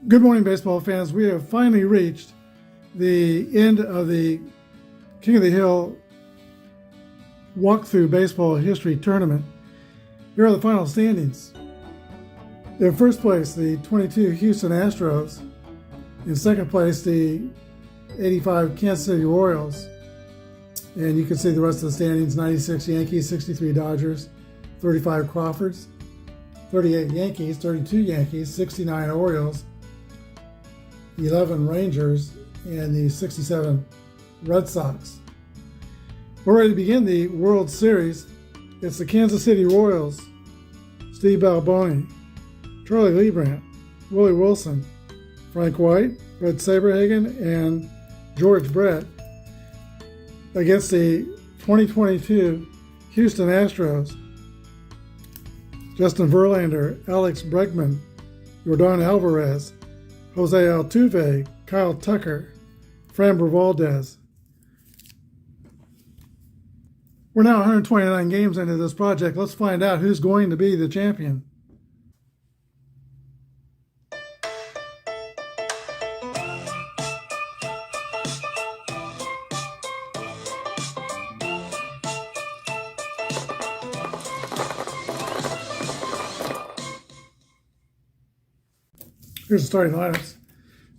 Good morning, baseball fans. We have finally reached the end of the King of the Hill Walkthrough Baseball History Tournament. Here are the final standings. In first place, the 22 Houston Astros. In second place, the 85 Kansas City Royals. And you can see the rest of the standings: 96 Yankees, 63 Dodgers, 35 Crawfords, 38 Yankees, 32 Yankees, 69 Orioles, 11 Rangers, and the 67 Red Sox. We're ready to begin the World Series. It's the Kansas City Royals: Steve Balboni, Charlie Leibrandt, Willie Wilson, Frank White, Fred Saberhagen, and George Brett, against the 2022 Houston Astros: Justin Verlander, Alex Bregman, Yordan Alvarez, Jose Altuve, Kyle Tucker, Framber Valdez. We're now 129 games into this project. Let's find out who's going to be the champion. Here's the starting lineups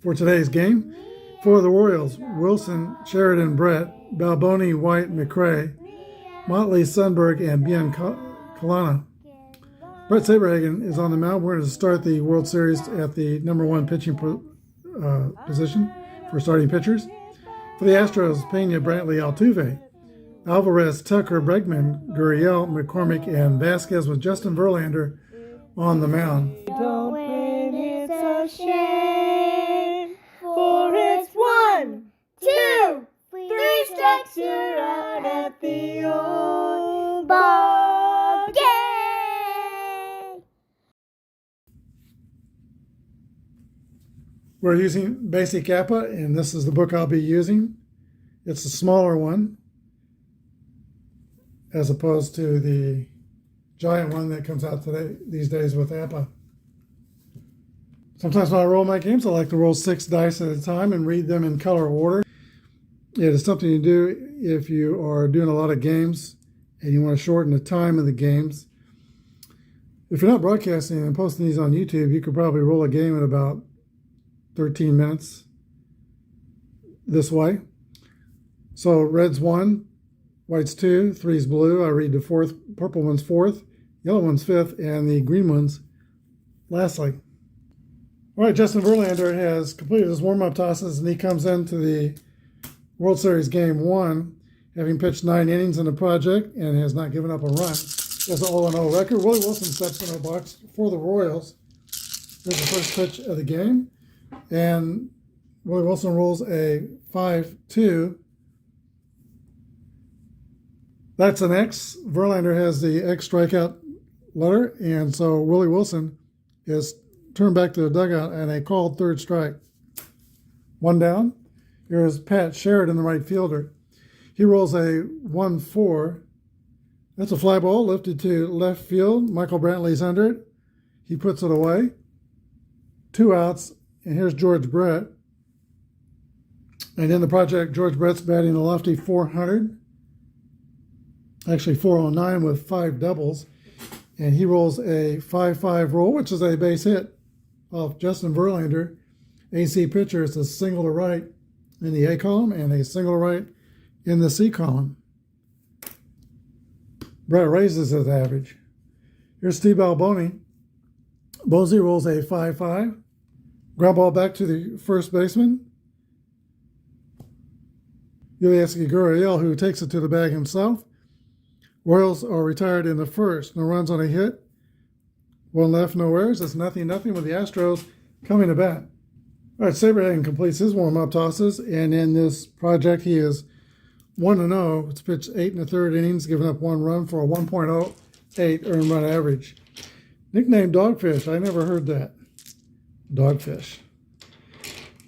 for today's game. For the Royals: Wilson, Sheridan, Brett, Balboni, White, McRae, Motley, Sundberg, and Biancalana. Brett Saberhagen is on the mound. We're going to start the World Series at the #1 pitching position for starting pitchers. For the Astros: Pena, Brantley, Altuve, Alvarez, Tucker, Bregman, Gurriel, McCormick, and Vasquez, with Justin Verlander on the mound. Don't win, it's a shame, for it's 1, 2, 3 strikes, you're out at the old ball game. We're using basic Apba, and this is the book I'll be using. It's a smaller one, as opposed to the giant one that comes out these days with Apba. Sometimes when I roll my games, I like to roll 6 dice at a time and read them in color order. It is something to do if you are doing a lot of games and you want to shorten the time of the games. If you're not broadcasting and posting these on YouTube, you could probably roll a game in about 13 minutes this way. So red's 1, white's 2, 3's blue. I read the fourth, purple one's 4th, yellow one's 5th, and the green one's lastly. All right, Justin Verlander has completed his warm-up tosses, and he comes into the World Series Game 1, having pitched 9 innings in the project and has not given up a run. He has an 0-0 record. Willie Wilson steps in the box for the Royals. Here's the first pitch of the game, and Willie Wilson rolls a 5-2. That's an X. Verlander has the X strikeout letter, and so Willie Wilson is turned back to the dugout and a called third strike. 1 down. Here's Pat Sheridan, the right fielder. He rolls a 1-4. That's a fly ball lifted to left field. Michael Brantley's under it. He puts it away. 2 outs, and here's George Brett. And in the project, George Brett's batting a lofty 400. Actually 409 with 5 doubles. And he rolls a 5-5 roll, which is a base hit off Justin Verlander. AC pitcher is a single to right in the A column and a single to right in the C column. Brett raises his average. Here's Steve Balboni. Bozy rolls a 5-5. Ground ball back to the first baseman, Yulieski Gurriel, who takes it to the bag himself. Royals are retired in the first. No runs on a hit. 1 left, no errors. It's 0-0 with the Astros coming to bat. All right, Saberhagen completes his warm-up tosses, and in this project, he is 1-0. It's pitched 8 1/3 innings, giving up 1 run for a 1.08 earned run average. Nicknamed Dogfish. I never heard that. Dogfish.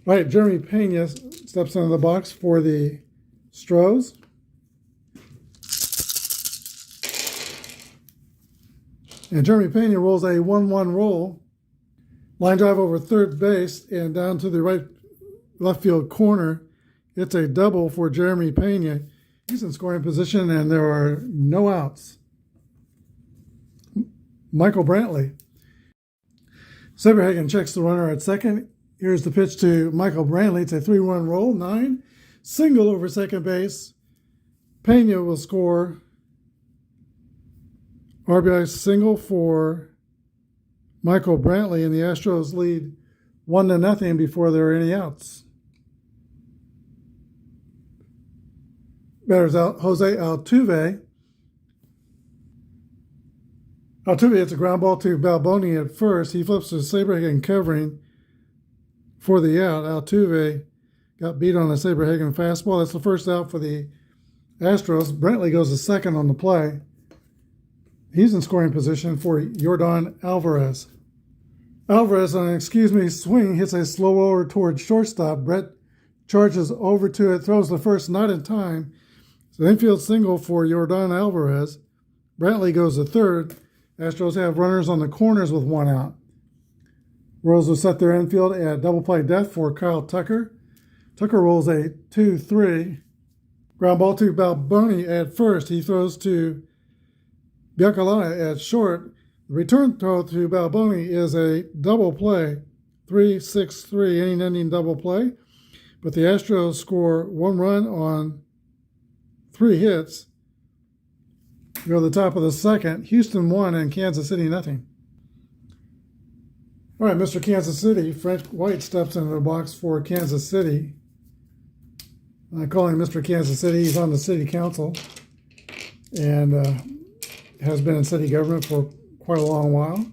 All right, Jeremy Pena steps into the box for the Astros. And Jeremy Pena rolls a 1-1 roll. Line drive over third base and down to the left field corner. It's a double for Jeremy Pena. He's in scoring position, and there are no outs. Michael Brantley. Saberhagen checks the runner at second. Here's the pitch to Michael Brantley. It's a 3-1 roll, 9. Single over second base. Pena will score. RBI single for Michael Brantley, and the Astros lead 1-0 before there are any outs. Batter's out, Jose Altuve. Altuve hits a ground ball to Balboni at first. He flips to Saberhagen covering for the out. Altuve got beat on a Saberhagen fastball. That's the first out for the Astros. Brantley goes to second on the play. He's in scoring position for Yordan Alvarez. Alvarez on an excuse me swing hits a slow over towards shortstop. Brett charges over to it, throws the first, not in time. It's an infield single for Yordan Alvarez. Brantley goes to third. Astros have runners on the corners with 1 out. Royals will set their infield at double play death for Kyle Tucker. Tucker rolls a 2-3. Ground ball to Balboni at first. He throws to Biancalana at short. The return throw to Balboni is a double play. 3-6-3, inning-ending double play. But the Astros score 1 run on 3 hits. We go to the top of the second. Houston 1 and Kansas City 0. All right, Mr. Kansas City. Frank White steps into the box for Kansas City. I call him Mr. Kansas City. He's on the city council and has been in city government for quite a long while.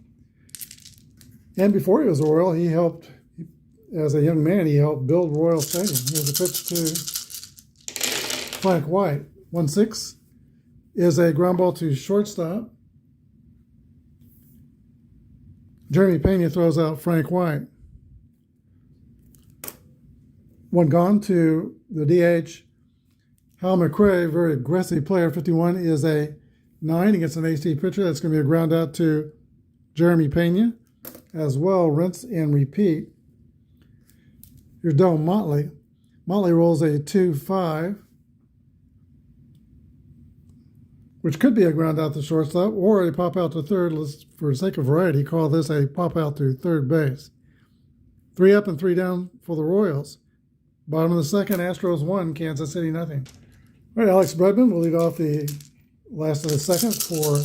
And before he was a Royal, as a young man, he helped build Royal Stadium. Here's a pitch to Frank White. 1-6 is a ground ball to shortstop. Jeremy Pena throws out Frank White. 1 gone to the DH. Hal McRae, very aggressive player, 51, is a 9 against an AC pitcher. That's going to be a ground out to Jeremy Pena. As well, rinse and repeat. Here's Del Motley. Motley rolls a 2-5, which could be a ground out to shortstop or a pop out to third. Let's, for the sake of variety, call this a pop out to third base. 3 up and 3 down for the Royals. Bottom of the second, Astros 1, Kansas City 0. All right, Alex Bregman will lead off the last of the second for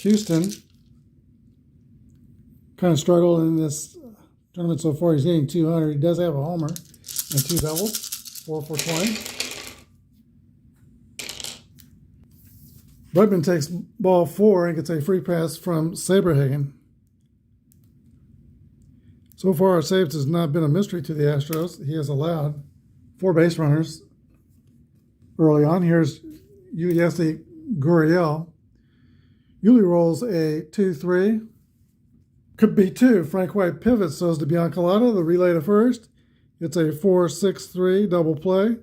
Houston. Kind of struggled in this tournament so far. He's hitting 200. He does have a homer and 2 doubles, 4 for 20. Bregman takes ball 4 and gets a free pass from Saberhagen. So far, our saves has not been a mystery to the Astros. He has allowed 4 base runners early on. Here's Yuli Gurriel. Yuli rolls a 2-3. Could be 2. Frank White pivots, throws to Biancalana, the relay to first. It's a 4-6-3 double play.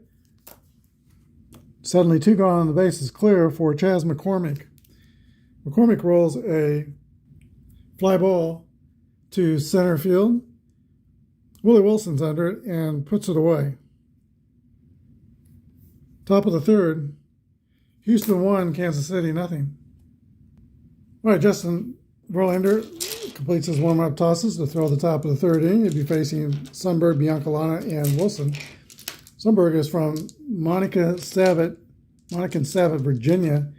Suddenly 2 gone on the base is clear for Chas McCormick. McCormick rolls a fly ball to center field. Willie Wilson's under it and puts it away. Top of the third. Houston 1, Kansas City 0. All right, Justin Verlander completes his warm-up tosses to throw the top of the third inning. He'll be facing Sundberg, Biancalana, and Wilson. Sundberg is from Monica Savitt, Virginia.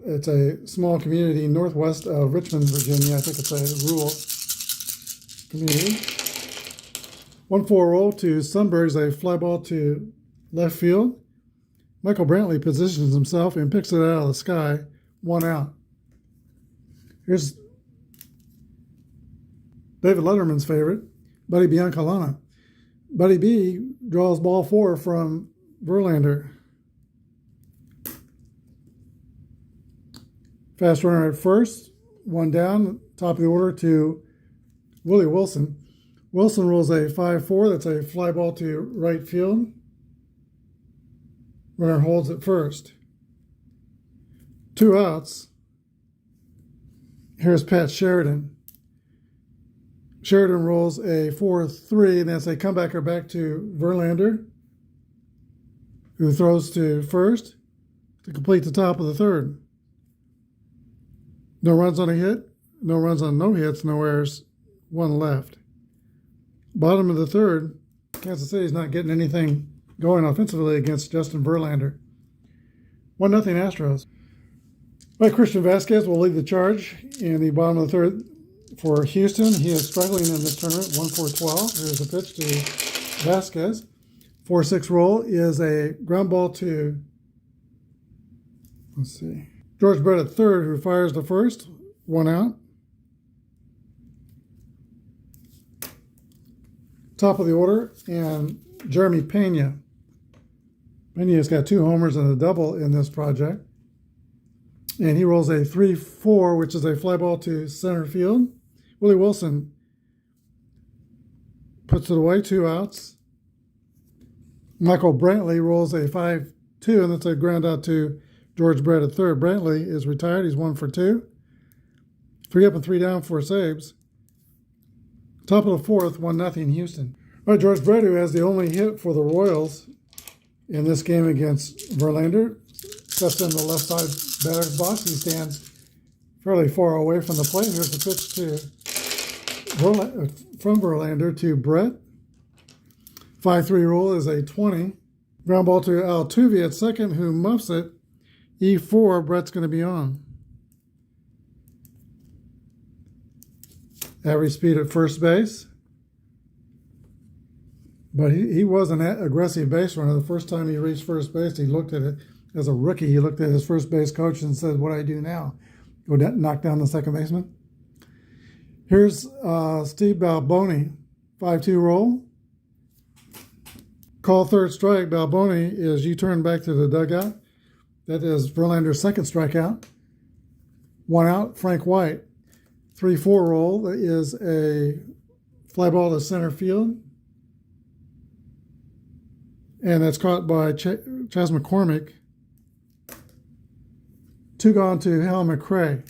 It's a small community northwest of Richmond, Virginia. I think it's a rural community. 1-4 roll to Sundberg's a fly ball to left field. Michael Brantley positions himself and picks it out of the sky. 1 out. Here's David Letterman's favorite, Buddy Biancalana. Buddy B draws ball 4 from Verlander. Fast runner at first, 1 down, top of the order to Willie Wilson. Wilson rolls a 5-4. That's a fly ball to right field. Runner holds at first. 2 outs. Here's Pat Sheridan. Sheridan rolls a 4-3, and that's a comebacker back to Verlander, who throws to first to complete the top of the third. No runs on a hit, no runs on no hits, no errors, one left. Bottom of the third, Kansas City's not getting anything going offensively against Justin Verlander. 1-0 Astros. All right, Christian Vasquez will lead the charge in the bottom of the third for Houston. He is struggling in this tournament, 1-for-12. Here's a pitch to Vasquez. 4-6 roll is a ground ball to, George Brett at third, who fires the first. 1 out. Top of the order, and Jeremy Pena. Pena has got 2 homers and a double in this project. And he rolls a 3-4, which is a fly ball to center field. Willie Wilson puts it away, 2 outs. Michael Brantley rolls a 5-2, and that's a ground out to George Brett at third. Brantley is retired. He's 1-for-2. 3 up and 3 down, 4 saves. Top of the fourth, 1-0 Houston. All right, George Brett, who has the only hit for the Royals in this game against Verlander, steps in the left side batter's box. He stands fairly far away from the plate. Here's the pitch from Verlander to Brett. 5-3 roll is a 20. Ground ball to Altuve at second, who muffs it. E4, Brett's going to be on. Average speed at first base. But he was an aggressive base runner. The first time he reached first base, he looked at it as a rookie. He looked at his first base coach and said, "What do I do now? Go knock down the second baseman?" Here's Steve Balboni, 5-2 roll. Call third strike. Balboni is U-turn back to the dugout. That is Verlander's second strikeout. 1 out, Frank White. 3-4 roll is a fly ball to center field. And that's caught by Chas McCormick. 2 gone to Hal McRae.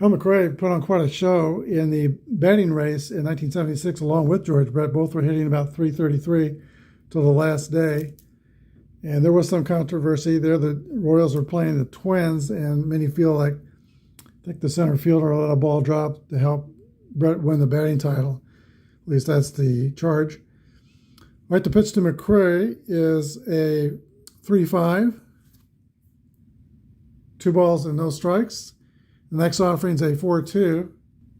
Hal McRae put on quite a show in the batting race in 1976 along with George Brett. Both were hitting about .333 till the last day. And there was some controversy there. The Royals were playing the Twins, and many feel like, I think the center fielder let a ball drop to help Brett win the batting title. At least that's the charge. Right, the pitch to McRae is a 3-5. 2 balls and no strikes. The next offering's a 4-2.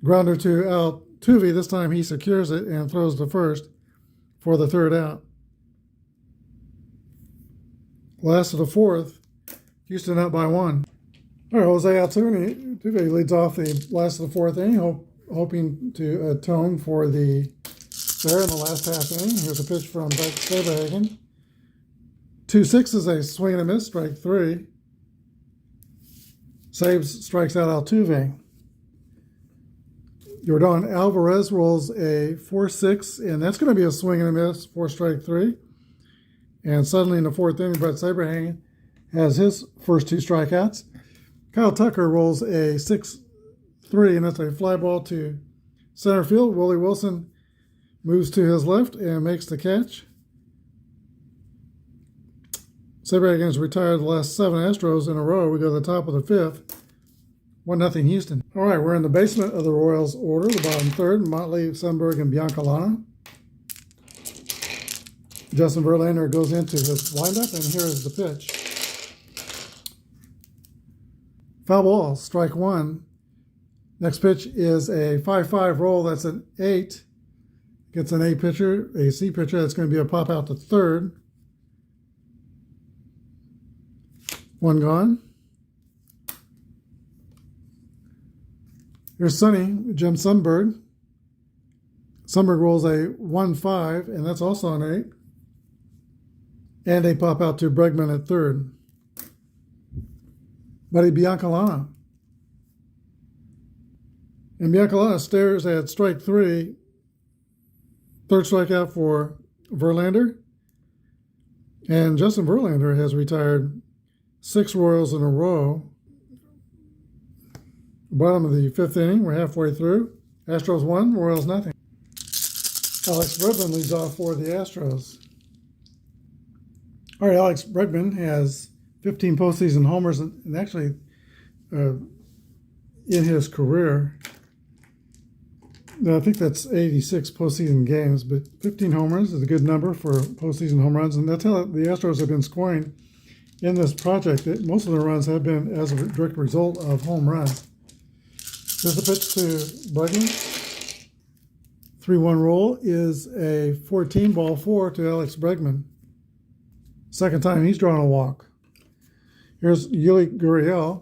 Grounder to Altuve. This time he secures it and throws to first for the third out. Last of the fourth, Houston up by 1. All right, Jose Altuve leads off the last of the fourth inning, hoping to atone for the there in the last half inning. Here's a pitch from Brett Saberhagen. 2-6 is a swing and a miss, strike 3. Saves, strikes out Altuve. Yordan Alvarez rolls a 4-6, and that's going to be a swing and a miss for strike 3. And suddenly in the fourth inning, Brett Saberhagen has his first 2 strikeouts. Kyle Tucker rolls a 6-3, and that's a fly ball to center field. Willie Wilson moves to his left and makes the catch. Saberhagen has retired the last 7 Astros in a row. We go to the top of the 5th. 1-0 Houston. All right, we're in the basement of the Royals order, the bottom third, Motley, Sundberg, and Biancalana. Justin Verlander goes into his windup, and here is the pitch. Foul ball, strike 1. Next pitch is a 5-5 roll. That's an 8. Gets an A pitcher, a C pitcher. That's going to be a pop out to third. 1 gone. Here's Sonny, Jim Sundberg. Sundberg rolls a 1-5, and that's also an 8. And a pop out to Bregman at third. Buddy Biancalana. And Biancalana stares at strike 3. Third strikeout for Verlander. And Justin Verlander has retired 6 Royals in a row. Bottom of the 5th inning, we're halfway through. Astros 1, Royals nothing. Alex Bregman leads off for the Astros. All right, Alex Bregman has 15 postseason homers, and actually in his career, I think that's 86 postseason games, but 15 homers is a good number for postseason home runs, and that's how the Astros have been scoring in this project. Most of the runs have been as a direct result of home runs. Here's the pitch to Bregman. 3-1 roll is a 14 ball 4 to Alex Bregman. Second time he's drawn a walk. Here's Yuli Gurriel.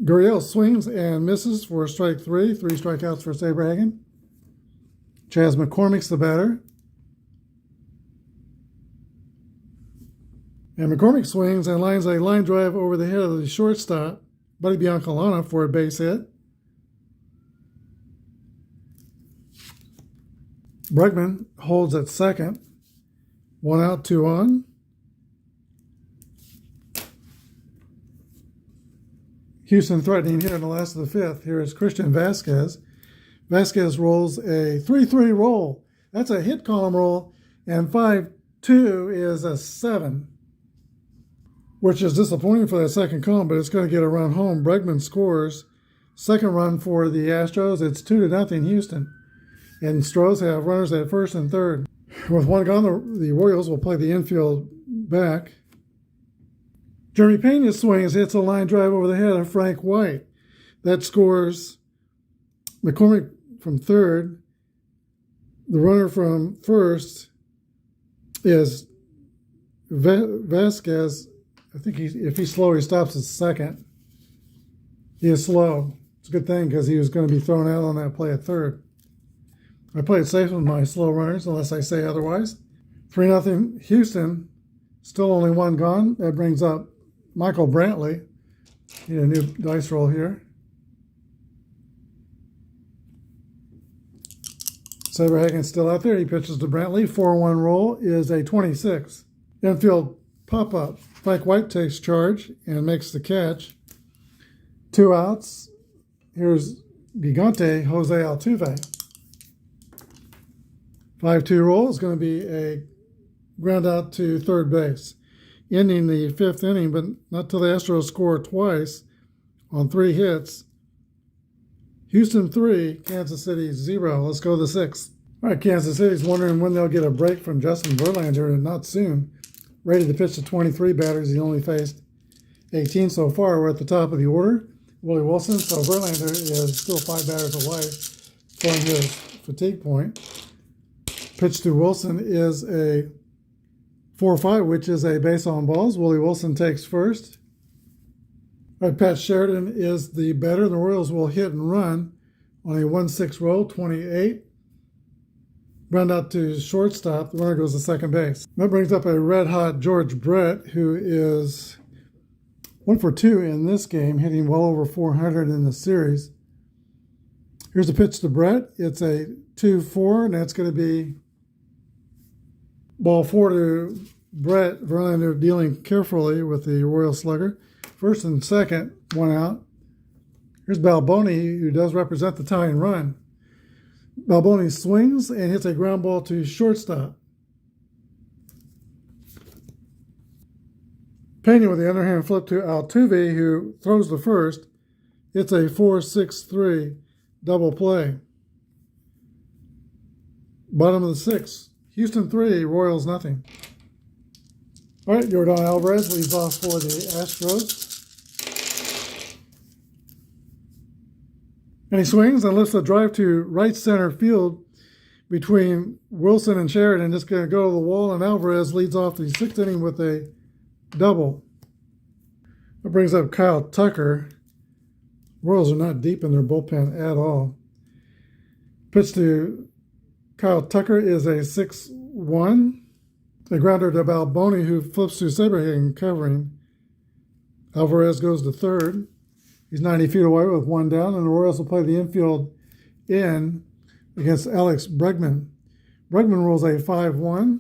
Gurriel swings and misses for strike 3. 3 strikeouts for Saberhagen. Chas McCormick's the batter. And McCormick swings and lines a line drive over the head of the shortstop, Buddy Biancalana, for a base hit. Bregman holds at second. 1 out, 2 on. Houston threatening here in the last of the 5th. Here is Christian Vasquez. Vasquez rolls a 3-3 roll. That's a hit column roll. And 5-2 is a 7, which is disappointing for that second column, but it's going to get a run home. Bregman scores. Second run for the Astros. It's 2-0 Houston. And Stros have runners at first and third. With 1 gone, the Royals will play the infield back. Jeremy Pena swings, hits a line drive over the head of Frank White. That scores McCormick from third. The runner from first is Vasquez. I think if he's slow, he stops at second. He is slow. It's a good thing because he was going to be thrown out on that play at third. I play it safe with my slow runners unless I say otherwise. 3-0 Houston. Still only 1 gone. That brings up Michael Brantley. Need a new dice roll here. Saberhagen's still out there. He pitches to Brantley. 4-1 roll is a 26. Infield pop-up. Frank White takes charge and makes the catch. 2 outs. Here's Gigante Jose Altuve. 5-2 roll is going to be a ground out to third base. Ending the 5th inning, but not till the Astros score twice on 3 hits. Houston 3, Kansas City 0. Let's go to the 6th. All right, Kansas City's wondering when they'll get a break from Justin Verlander, and not soon. Rated to pitch to 23 batters. He only faced 18 so far. We're at the top of the order. Willie Wilson, so Verlander is still 5 batters away from his fatigue point. Pitch to Wilson is a 4-5, which is a base on balls. Willie Wilson takes first. All right, Pat Sheridan is the batter. The Royals will hit and run on a 1-6 roll, 28. Ground out to shortstop. The runner goes to second base. That brings up a red-hot George Brett, who is 1 for 2 in this game, hitting well over 400 in the series. Here's a pitch to Brett. It's a 2-4, and that's going to be ball 4 to Brett. Verlander dealing carefully with the Royal slugger. First and second, 1 out. Here's Balboni, who does represent the tying run. Balboni swings and hits a ground ball to shortstop. Pena with the underhand flip to Altuve, who throws the first. It's a 4-6-3 double play. Bottom of the 6th. Houston 3, Royals nothing. All right, Yordan Alvarez leads off for the Astros. And he swings and lifts a drive to right center field between Wilson and Sheridan. It's going to go to the wall, and Alvarez leads off the 6th inning with a double. That brings up Kyle Tucker. Royals are not deep in their bullpen at all. Pitch to Kyle Tucker is a 6-1. A grounder to Balboni, who flips to Saberhagen covering. Alvarez goes to third. He's 90 feet away with 1 down, and the Royals will play the infield in against Alex Bregman. Bregman rolls a 5-1.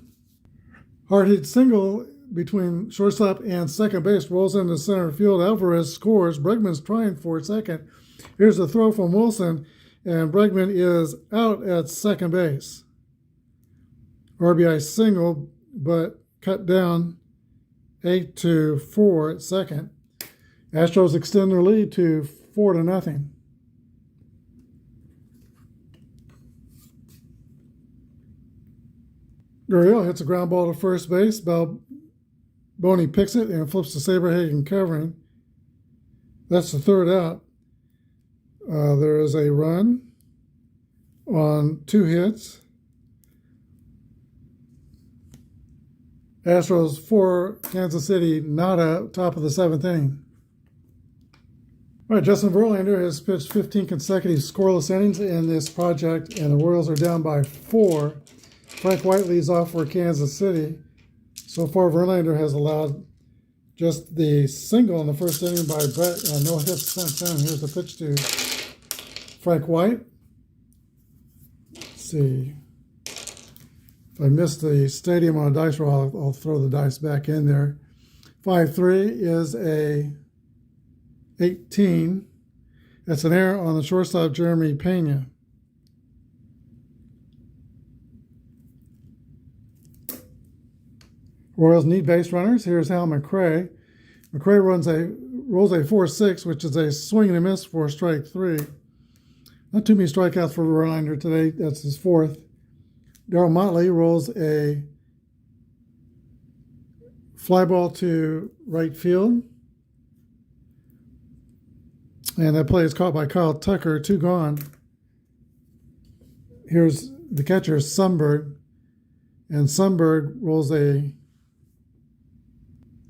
Hard hit single between shortstop and second base, rolls into center field. Alvarez scores. Bregman's trying for second. Here's a throw from Wilson, and Bregman is out at second base. RBI single, but cut down 8-4 at second. Astros extend their lead to 4-0. Gurriel hits a ground ball to first base. Boney picks it and flips to Saberhagen covering. That's the third out. There is a run on 2 hits. Astros 4, Kansas City nada, top of the 7th inning. All right, Justin Verlander has pitched 15 consecutive scoreless innings in this project, and the Royals are down by 4. Frank White leads off for Kansas City. So far, Verlander has allowed just the single in the first inning by Brett, no hits since then. Here's the pitch to Frank White. Let's see. If I missed the stadium on a dice roll, I'll throw the dice back in there. 5-3 is a 18. That's an error on the shortstop, Jeremy Pena. Royals need base runners. Here's Hal McRae. McRae rolls a 4-6, which is a swing and a miss for strike 3. Not too many strikeouts for Verlander today. That's his 4th. Darryl Motley rolls a fly ball to right field. And that play is caught by Kyle Tucker, 2 gone. Here's the catcher, Sundberg. And Sundberg rolls a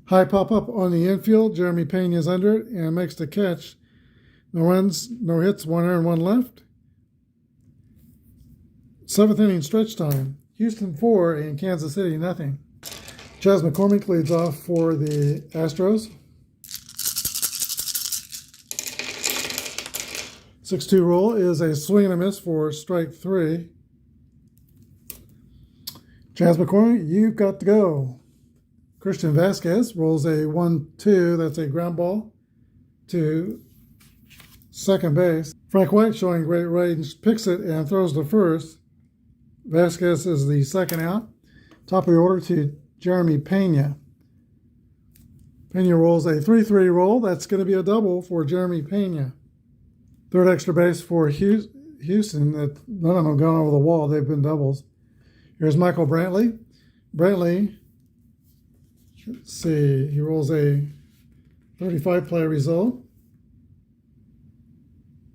high pop-up on the infield. Jeremy Pena is under it and makes the catch. No runs, no hits, 1 earned, 1 left. 7th inning stretch time. Houston 4 and Kansas City nothing. Chas McCormick leads off for the Astros. 6-2 roll is a swing and a miss for strike 3. Chas McCormick, you've got to go. Christian Vasquez rolls a 1-2. That's a ground ball to second base. Frank White, showing great range, picks it and throws to first. Vasquez is the second out. Top of the order to Jeremy Pena. Pena rolls a 3-3 roll. That's going to be a double for Jeremy Pena. Third extra base for Houston. That none of them have gone over the wall. They've been doubles. Here's Michael Brantley. Brantley, let's see, he rolls a 35 play result,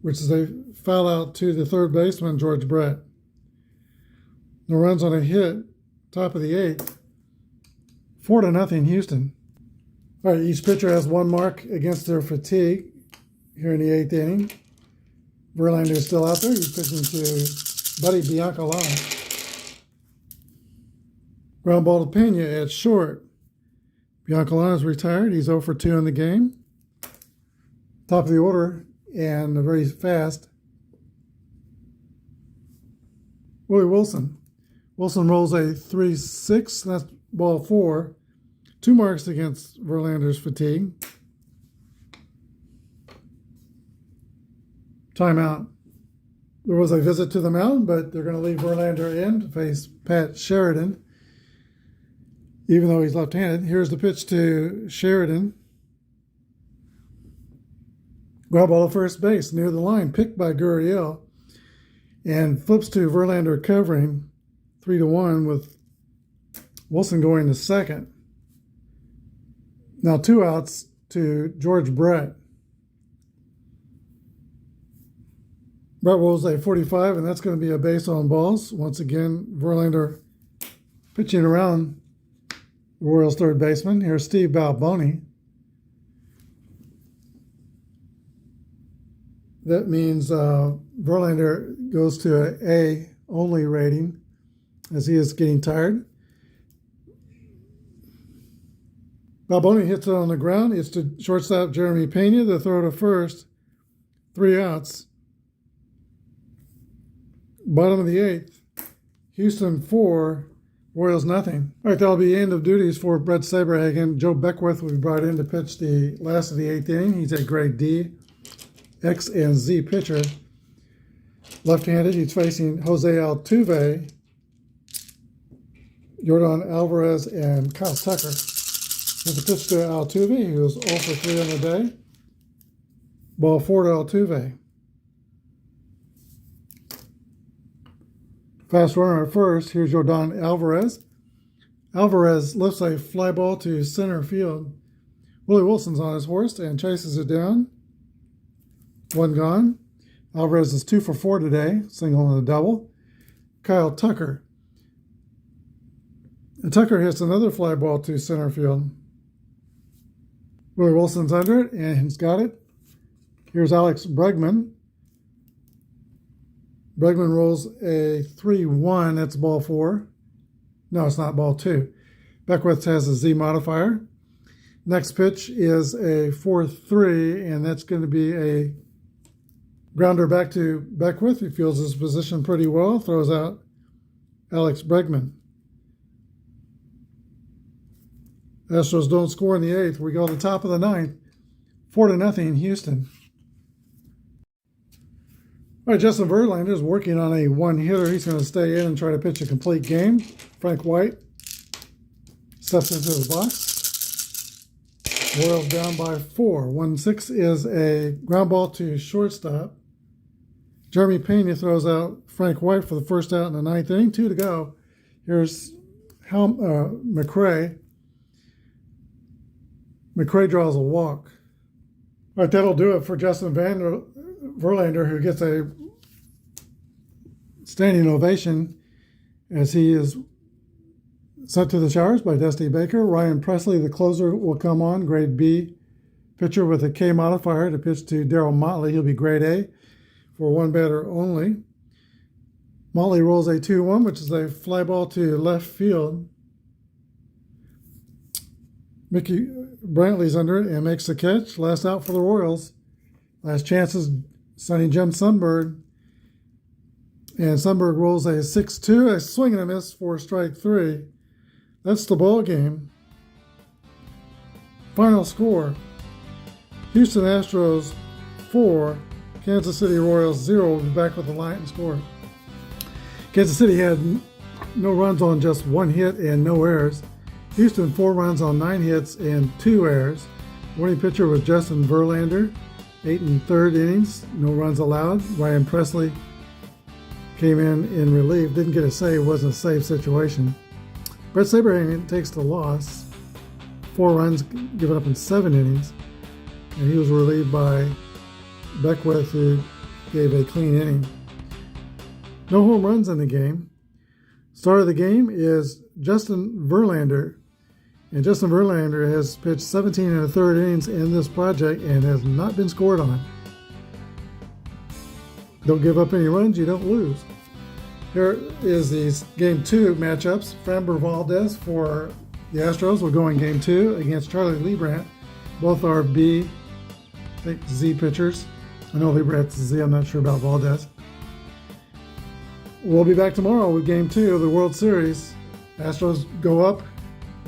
which is a foul out to the third baseman, George Brett. No runs on a hit, top of the 8th. 4-0 Houston. All right, each pitcher has 1 mark against their fatigue here in the 8th inning. Verlander is still out there. He's pitching to Buddy Biancalana. Ground ball to Pena at short. Biancalana is retired. He's 0 for 2 in the game. Top of the order and very fast. Willie Wilson. Wilson rolls a 3-6. That's ball 4. 2 marks against Verlander's fatigue. Timeout. There was a visit to the mound, but they're going to leave Verlander in to face Pat Sheridan, even though he's left-handed. Here's the pitch to Sheridan. Ground ball to first base, near the line, picked by Gurriel, and flips to Verlander covering 3-1 with Wilson going to second. Now 2 outs to George Brett. Brett rolls a 45, and that's going to be a base on balls. Once again, Verlander pitching around the Royals' third baseman. Here's Steve Balboni. That means Verlander goes to an A only rating as he is getting tired. Balboni hits it on the ground. It's to shortstop Jeremy Pena. The throw to first. 3 outs. Bottom of the 8th. Houston 4, Royals nothing. All right, that'll be end of duties for Brett Saberhagen. Joe Beckwith will be brought in to pitch the last of the 8th inning. He's a grade D, X, and Z pitcher. Left-handed, he's facing Jose Altuve, Jordan Alvarez, and Kyle Tucker. There's a pitch to Altuve. He was 0 for 3 on the day. Ball 4 to Altuve. Fast runner at first. Here's Jordan Alvarez. Alvarez lifts a fly ball to center field. Willie Wilson's on his horse and chases it down. One gone. Alvarez is 2 for 4 today, single and a double. Kyle Tucker. And Tucker hits another fly ball to center field. Willie Wilson's under it, and he's got it. Here's Alex Bregman. Bregman rolls a 3-1. That's ball 4. No, it's not, ball 2. Beckwith has a Z modifier. Next pitch is a 4-3, and that's going to be a grounder back to Beckwith. He feels his position pretty well. Throws out Alex Bregman. Astros don't score in the 8th. We go to the top of the 9th. 4-0 Houston. All right, Justin Verlander is working on a one-hitter. He's going to stay in and try to pitch a complete game. Frank White steps into the box. Royals down by 4. 1-6 is a ground ball to shortstop. Jeremy Pena throws out Frank White for the first out in the 9th inning. 2 to go. Here's McRae. McRae draws a walk. All right, that'll do it for Justin Verlander, who gets a standing ovation as he is sent to the showers by Dusty Baker. Ryan Presley, the closer, will come on, grade B pitcher with a K modifier, to pitch to Darryl Motley. He'll be grade A for one batter only. Motley rolls a 2-1, which is a fly ball to left field. Mickey Brantley's under it and makes the catch. Last out for the Royals. Last chance is Sonny Jim Sundberg. And Sundberg rolls a 6-2, a swing and a miss for strike 3. That's the ball game. Final score: Houston Astros 4, Kansas City Royals 0. We'll be back with the line and score. Kansas City had no runs on just 1 hit and no errors. Houston 4 runs on 9 hits and 2 errors. Winning pitcher was Justin Verlander, 8 1/3 innings, no runs allowed. Ryan Presley came in relief, didn't get a save, wasn't a safe situation. Brett Saberhagen takes the loss, 4 runs given up in 7 innings, and he was relieved by Beckwith, who gave a clean inning. No home runs in the game. Start of the game is Justin Verlander. And Justin Verlander has pitched 17 1/3 innings in this project and has not been scored on. Don't give up any runs, you don't lose. Here is these Game 2 matchups. Framber Valdez for the Astros will go in Game 2 against Charlie Leibrandt. Both are B, I think, Z pitchers. I know Leibrandt's Z, I'm not sure about Valdez. We'll be back tomorrow with Game 2 of the World Series. Astros go up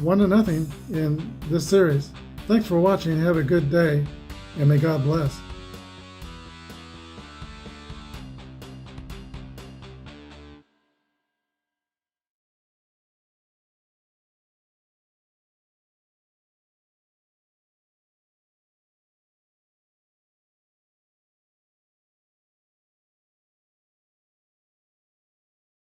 1-0 in this series. Thanks for watching. Have a good day, and may God bless.